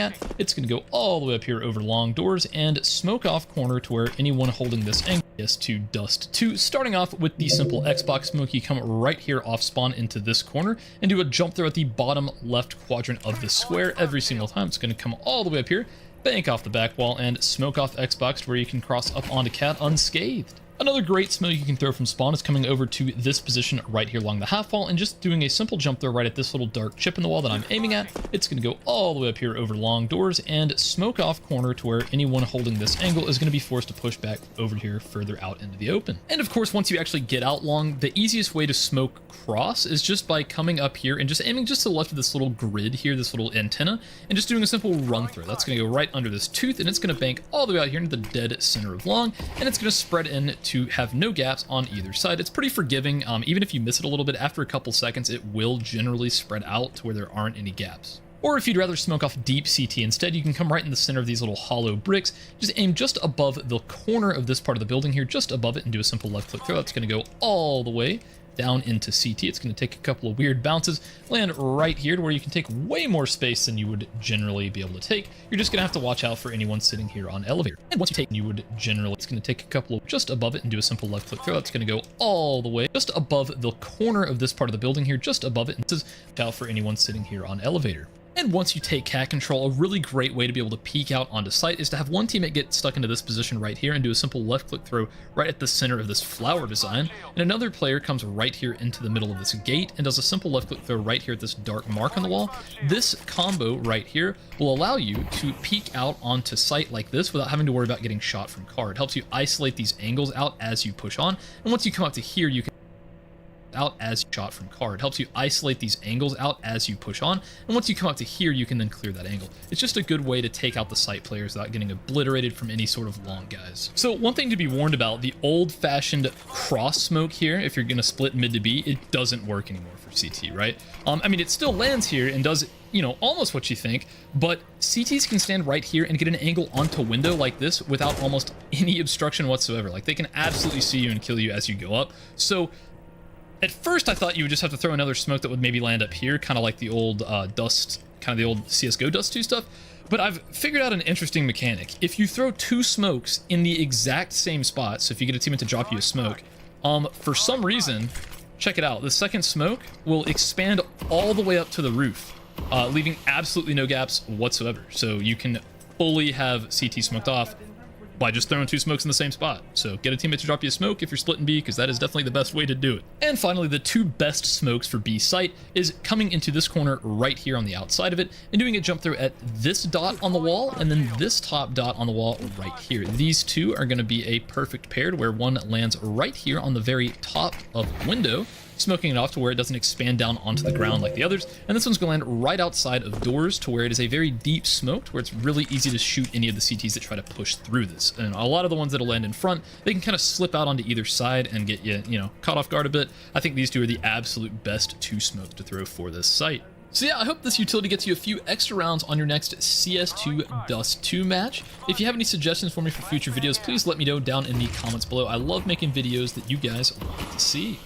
at, it's going to go all the way up here over long doors and smoke off corner to where anyone holding this angle is to dust 2. Starting off with the simple Xbox smoke, you come right here off spawn into this corner and do a jump throw at the bottom left quadrant of the square every single time. It's going to come all the way up here, bank off the back wall, and smoke off Xbox to where you can cross up onto cat unscathed. Another great smoke you can throw from spawn is coming over to this position right here along the half wall and just doing a simple jump throw right at this little dark chip in the wall that I'm aiming at. It's going to go all the way up here over long doors and smoke off corner to where anyone holding this angle is going to be forced to push back over here further out into the open. And of course, once you actually get out long, the easiest way to smoke cross is just by coming up here and just aiming just to the left of this little grid here, this little antenna, and just doing a simple run through. That's going to go right under this tooth and it's going to bank all the way out here into the dead center of long, and it's going to spread in to have no gaps on either side. It's pretty forgiving. Even if you miss it a little bit, after a couple seconds, it will generally spread out to where there aren't any gaps. Or if you'd rather smoke off deep CT instead, you can come right in the center of these little hollow bricks, just aim just above the corner of this part of the building here, just above it, and do a simple left click throw. That's going to go all the way down into CT. It's going to take a couple of weird bounces, land right here to where you can take way more space than you would generally be able to take. You're just going to have to watch out for anyone sitting here on elevator. And once you take, you would generally, it's going to take a couple of just above it and do a simple left click throw. That's going to go all the way just above the corner of this part of the building here, just above it. And this is watch out for anyone sitting here on elevator. And once you take cat control, a really great way to be able to peek out onto site is to have one teammate get stuck into this position right here and do a simple left click throw right at the center of this flower design, and another player comes right here into the middle of this gate and does a simple left click throw right here at this dark mark on the wall. This combo right here will allow you to peek out onto site like this without having to worry about getting shot from car. It helps you isolate these angles out as you push on, and once you come up to here, you can out as you shot from car. It helps you isolate these angles out as you push on, and once you come up to here, you can then clear that angle. It's just a good way to take out the site players without getting obliterated from any sort of long guys. So one thing to be warned about, the old-fashioned cross smoke here, if you're going to split mid to B, it doesn't work anymore for CT, right? I mean, it still lands here and does, you know, almost what you think, but CTs can stand right here and get an angle onto window like this without almost any obstruction whatsoever. Like, they can absolutely see you and kill you as you go up. So at first, I thought you would just have to throw another smoke that would maybe land up here, kind of like the old dust, kind of the old CSGO Dust 2 stuff. But I've figured out an interesting mechanic. If you throw 2 smokes in the exact same spot, so if you get a teammate to drop you a smoke, for some reason, check it out, the second smoke will expand all the way up to the roof, leaving absolutely no gaps whatsoever. So you can fully have CT smoked off by just throwing 2 smokes in the same spot. So get a teammate to drop you a smoke if you're splitting B, because that is definitely the best way to do it. And finally, the 2 best smokes for B site is coming into this corner right here on the outside of it and doing a jump throw at this dot on the wall and then this top dot on the wall right here. These 2 are going to be a perfect pair where one lands right here on the very top of the window, smoking it off to where it doesn't expand down onto the ground like the others, and this one's going to land right outside of doors to where it is a very deep smoke, where it's really easy to shoot any of the CTs that try to push through this. And a lot of the ones that'll land in front, they can kind of slip out onto either side and get you know, caught off guard a bit. I think these 2 are the absolute best 2 smokes to throw for this site. So yeah, I hope this utility gets you a few extra rounds on your next CS2 Dust 2 match. If you have any suggestions for me for future videos, please let me know down in the comments below. I love making videos that you guys want to see.